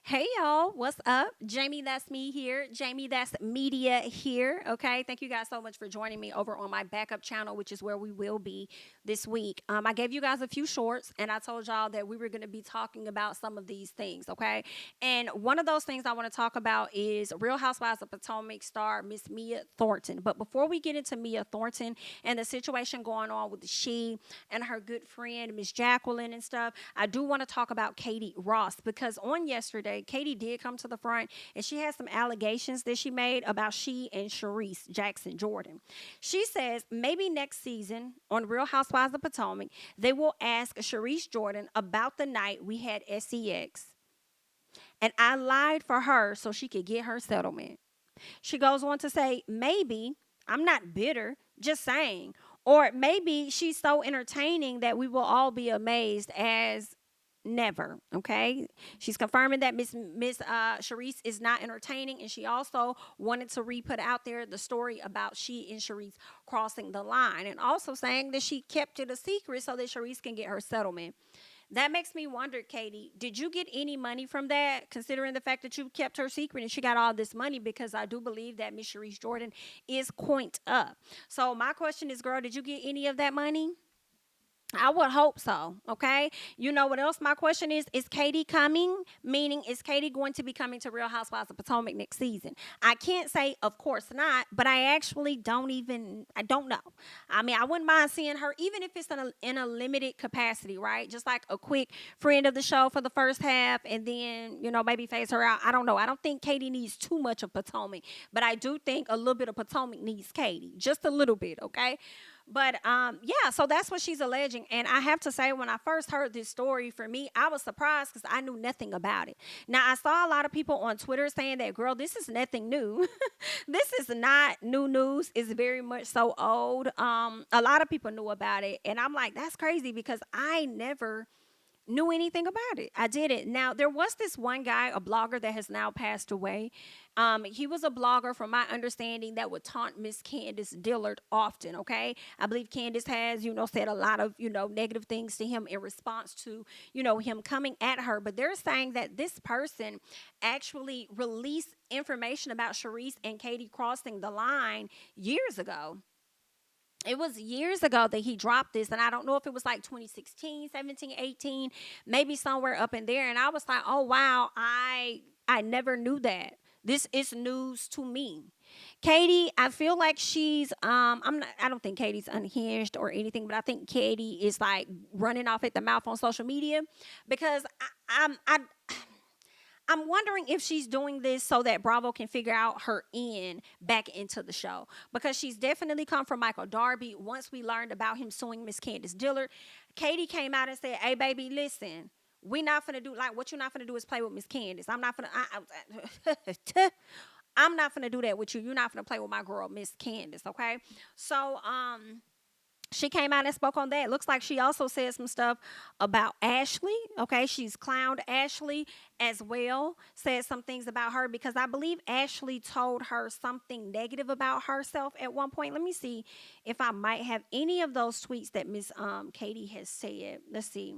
Hey y'all, what's up? Jamie, that's me here. Jamie, that's media here. Okay, thank you guys so much for joining me over on my backup channel, which is where we will be this week. I gave you guys a few shorts and I told y'all that we were going to be talking about some of these things. Okay, and one of those things I want to talk about is Real Housewives of Potomac star Miss Mia Thornton. But before we get into Mia Thornton and the situation going on with she and her good friend Miss Jacqueline and stuff, I do want to talk about Katie Ross because on yesterday, Katie did come to the front and she had some allegations that she made about she and Charisse Jackson Jordan. She says maybe next season on Real Housewives of Potomac, they will ask Charisse Jordan about the night we had sex. And I lied for her so she could get her settlement. She goes on to say, maybe I'm not bitter, just saying. Or maybe she's so entertaining that we will all be amazed as never. Okay. She's confirming that Miss Charisse is not entertaining. And she also wanted to re-put out there the story about she and Charisse crossing the line. And also saying that she kept it a secret so that Charisse can get her settlement. That makes me wonder, Katie, did you get any money from that, considering the fact that you kept her secret and she got all this money? Because I do believe that Miss Charisse Jordan is coined up. So my question is, girl, did you get any of that money? I would hope so. Okay. You know what else? My question is Katie coming? Meaning, is Katie going to be coming to Real Housewives of Potomac next season? I can't say, of course not, but I actually I don't know. I mean, I wouldn't mind seeing her, even if it's in a limited capacity, right? Just like a quick friend of the show for the first half and then, maybe phase her out. I don't know. I don't think Katie needs too much of Potomac, but I do think a little bit of Potomac needs Katie. Just a little bit, okay? But yeah, so that's what she's alleging. And I have to say, when I first heard this story, for me, I was surprised because I knew nothing about it. Now, I saw a lot of people on Twitter saying that, girl, this is nothing new. This is not new news. It's very much so old. A lot of people knew about it. And I'm like, that's crazy because I never knew anything about it. I didn't. Now, there was this one guy, a blogger that has now passed away. He was a blogger, from my understanding, that would taunt Miss Candiace Dillard often, okay? I believe Candiace has, said a lot of, negative things to him in response to, him coming at her. But they're saying that this person actually released information about Charisse and Katie crossing the line years ago. It was years ago that he dropped this, and I don't know if it was like 2016, 17, 18, maybe somewhere up in there. And I was like, oh wow, I never knew that. This is news to me. Katie, I feel like she's I don't think Katie's unhinged or anything, but I think Katie is like running off at the mouth on social media because I'm wondering if she's doing this so that Bravo can figure out her in back into the show, because she's definitely come from Michael Darby. Once we learned about him suing Miss Candiace Dillard, Katie came out and said, "Hey, baby, listen, we not gonna do like what you're not gonna do is play with Miss Candiace. I'm not gonna. I'm not gonna do that with you. You're not gonna play with my girl, Miss Candiace. Okay, so she came out and spoke on that. Looks like she also said some stuff about Ashley. Okay, she's clowned Ashley as well. Said some things about her because I believe Ashley told her something negative about herself at one point. Let me see if I might have any of those tweets that Miss Katie has said. Let's see.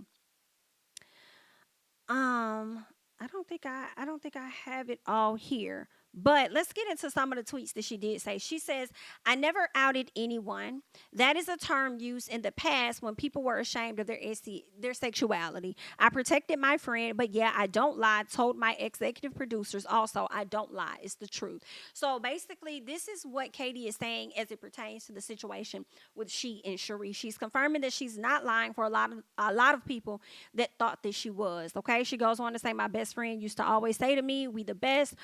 Um, I don't think I have it all here. But let's get into some of the tweets that she did say. She says, I never outed anyone. That is a term used in the past when people were ashamed of their sexuality. I protected my friend, but yeah, I don't lie. Told my executive producers also, I don't lie. It's the truth. So basically, this is what Katie is saying as it pertains to the situation with she and Cherie. She's confirming that she's not lying for a lot of people that thought that she was. Okay, she goes on to say, my best friend used to always say to me, we the best.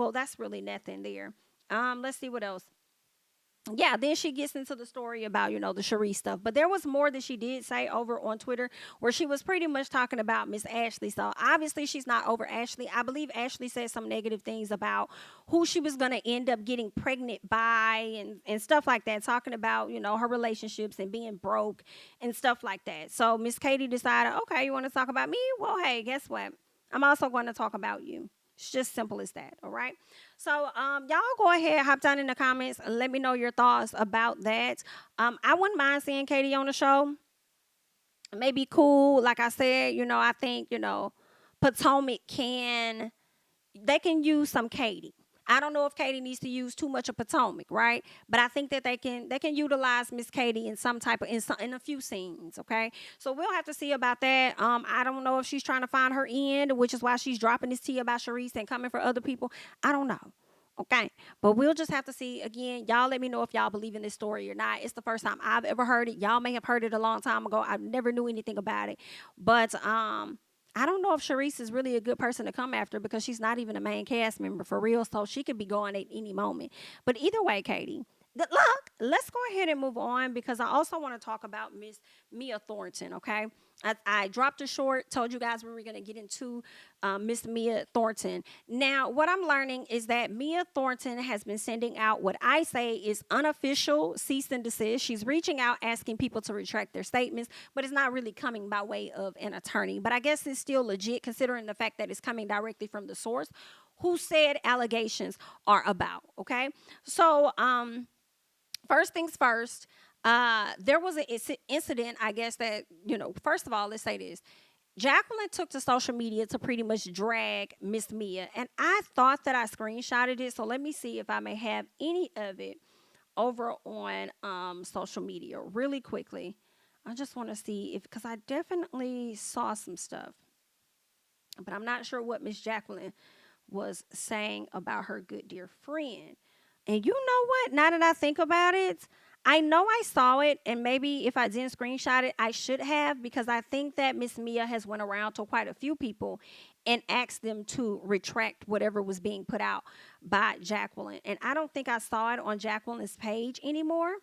Well, that's really nothing there. Let's see what else. Yeah, then she gets into the story about, the Cherie stuff. But there was more that she did say over on Twitter where she was pretty much talking about Miss Ashley. So obviously she's not over Ashley. I believe Ashley said some negative things about who she was going to end up getting pregnant by and stuff like that, talking about, her relationships and being broke and stuff like that. So Miss Katie decided, okay, you want to talk about me? Well, hey, guess what? I'm also going to talk about you. It's just simple as that. All right. So y'all go ahead, hop down in the comments and let me know your thoughts about that. I wouldn't mind seeing Katie on the show. Maybe cool. Like I said, I think, Potomac they can use some Kandi. I don't know if Kandi needs to use too much of Potomac, right? But I think that they can utilize Miss Kandi in some type of in a few scenes, okay? So we'll have to see about that. I don't know if she's trying to find her end, which is why she's dropping this tea about Charisse and coming for other people. I don't know. Okay, but we'll just have to see. Again, y'all let me know if y'all believe in this story or not. It's the first time I've ever heard it. Y'all may have heard it a long time ago. I never knew anything about it, but I don't know if Charisse is really a good person to come after because she's not even a main cast member for real. So she could be going at any moment. But either way, Katie, good luck. Let's go ahead and move on because I also want to talk about Miss Mia Thornton, okay? I dropped a short, told you guys we were going to get into Miss Mia Thornton. Now, what I'm learning is that Mia Thornton has been sending out what I say is unofficial cease and desist. She's reaching out, asking people to retract their statements, but it's not really coming by way of an attorney. But I guess it's still legit considering the fact that it's coming directly from the source who said allegations are about, okay? So, first things first, there was an incident, I guess, that, first of all, let's say this. Jacqueline took to social media to pretty much drag Miss Mia, and I thought that I screenshotted it, so let me see if I may have any of it over on social media really quickly. I just want to see because I definitely saw some stuff, but I'm not sure what Miss Jacqueline was saying about her good dear friend. And you know what? Now that I think about it, I know I saw it, and maybe if I didn't screenshot it, I should have, because I think that Miss Mia has went around to quite a few people and asked them to retract whatever was being put out by Jacqueline. And I don't think I saw it on Jacqueline's page anymore.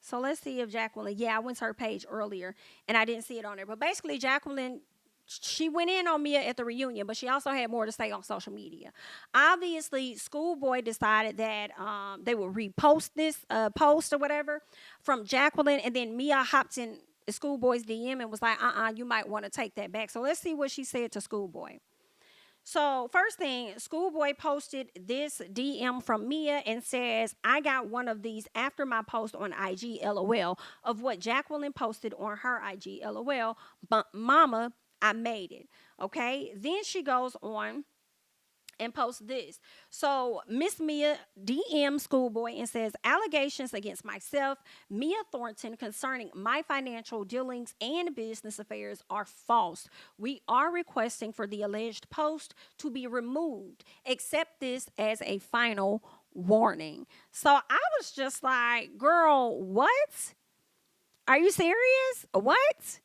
So let's see if Jacqueline, I went to her page earlier, and I didn't see it on there. But basically, Jacqueline, she went in on Mia at the reunion, but she also had more to say on social media. Obviously, Schoolboy decided that they would repost this post or whatever from Jacqueline, and then Mia hopped in Schoolboy's DM and was like, you might want to take that back. So let's see what she said to Schoolboy. So first thing, Schoolboy posted this DM from Mia and says, I got one of these after my post on IG LOL of what Jacqueline posted on her IG LOL, but mama, I made it. Okay. Then she goes on and posts this. So Miss Mia DM Schoolboy and says, allegations against myself, Mia Thornton, concerning my financial dealings and business affairs are false. We are requesting for the alleged post to be removed. Accept this as a final warning. So I was just like, girl, what? Are you serious? What?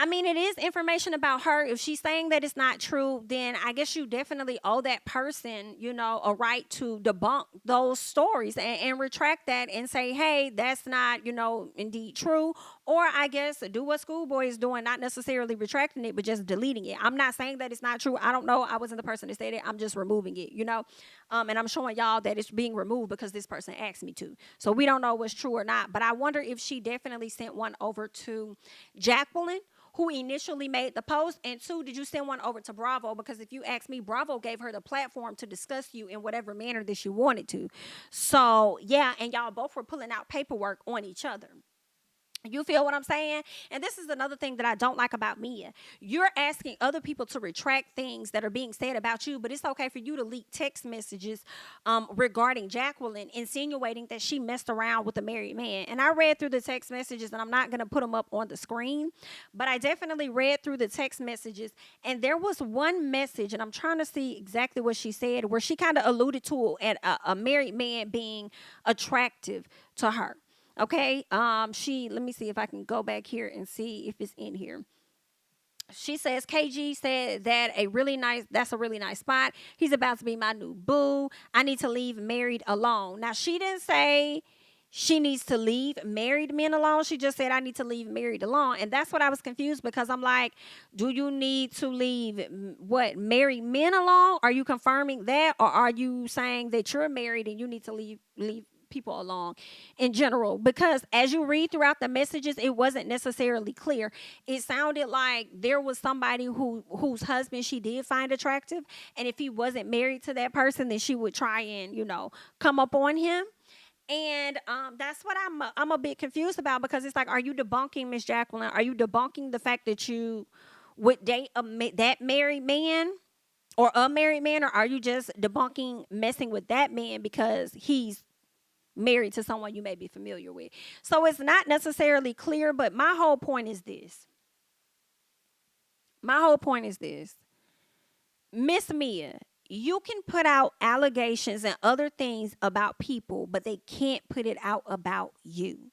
I mean, it is information about her. If she's saying that it's not true, then I guess you definitely owe that person, a right to debunk those stories and retract that and say, hey, that's not, indeed true. Or I guess do what Schoolboy is doing, not necessarily retracting it, but just deleting it. I'm not saying that it's not true. I don't know. I wasn't the person that said it. I'm just removing it, and I'm showing y'all that it's being removed because this person asked me to. So we don't know what's true or not. But I wonder if she definitely sent one over to Jacqueline, who initially made the post, and two, did you send one over to Bravo? Because if you ask me, Bravo gave her the platform to discuss you in whatever manner that she wanted to. So, and y'all both were pulling out paperwork on each other. You feel what I'm saying? And this is another thing that I don't like about Mia. You're asking other people to retract things that are being said about you, but it's okay for you to leak text messages regarding Jacqueline, insinuating that she messed around with a married man. And I read through the text messages, and I'm not going to put them up on the screen, but I definitely read through the text messages, and there was one message, and I'm trying to see exactly what she said, where she kind of alluded to a married man being attractive to her. Okay, let me see if I can go back here and see if it's in here. She says, KG said that's a really nice spot. He's about to be my new boo. I need to leave married alone. Now, she didn't say she needs to leave married men alone. She just said, I need to leave married alone. And that's what I was confused, because I'm like, do you need to leave married men alone? Are you confirming that? Or are you saying that you're married and you need to leave people along in general? Because as you read throughout the messages, it wasn't necessarily clear. It sounded like there was somebody whose husband she did find attractive, and if he wasn't married to that person, then she would try and come up on him. And that's what I'm a bit confused about, because it's like, are you debunking Miss Jacqueline? Are you debunking the fact that you would date that married man or a married man, or are you just debunking messing with that man because he's married to someone you may be familiar with? So it's not necessarily clear, but my whole point is this. Miss Mia, you can put out allegations and other things about people, but they can't put it out about you.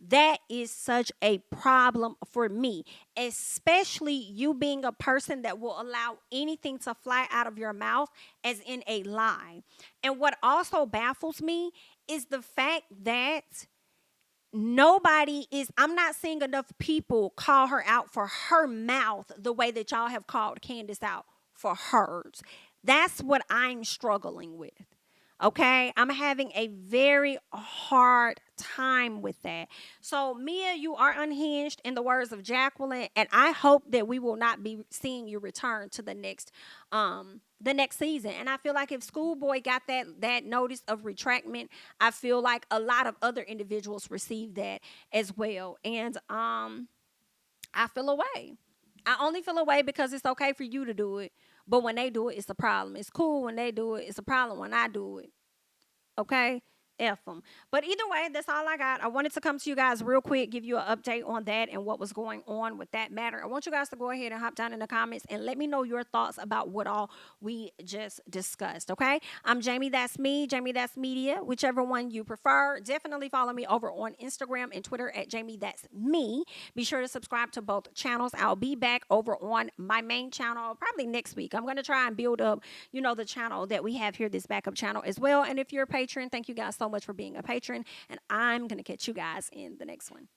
That is such a problem for me, especially you being a person that will allow anything to fly out of your mouth as in a lie. And what also baffles me is the fact that I'm not seeing enough people call her out for her mouth the way that y'all have called Candiace out for hers. That's what I'm struggling with. Okay, I'm having a very hard time with that. So, Mia, you are unhinged in the words of Jacqueline, and I hope that we will not be seeing you return to the next season. And I feel like if Schoolboy got that notice of retractment, I feel like a lot of other individuals received that as well. And I feel away. I only feel away because it's okay for you to do it, but when they do it, it's a problem. It's cool when they do it. It's a problem when I do it. Okay? F them. But either way, that's all I got. I wanted to come to you guys real quick, give you an update on that and what was going on with that matter. I want you guys to go ahead and hop down in the comments and let me know your thoughts about what all we just discussed. Okay? I'm Jamie That's Me, Jamie That's Media, whichever one you prefer. Definitely follow me over on Instagram and Twitter at Jamie That's Me. Be sure to subscribe to both channels. I'll be back over on my main channel probably next week. I'm going to try and build up, the channel that we have here, this backup channel as well. And if you're a patron, thank you guys so much for being a patron, and I'm going to catch you guys in the next one.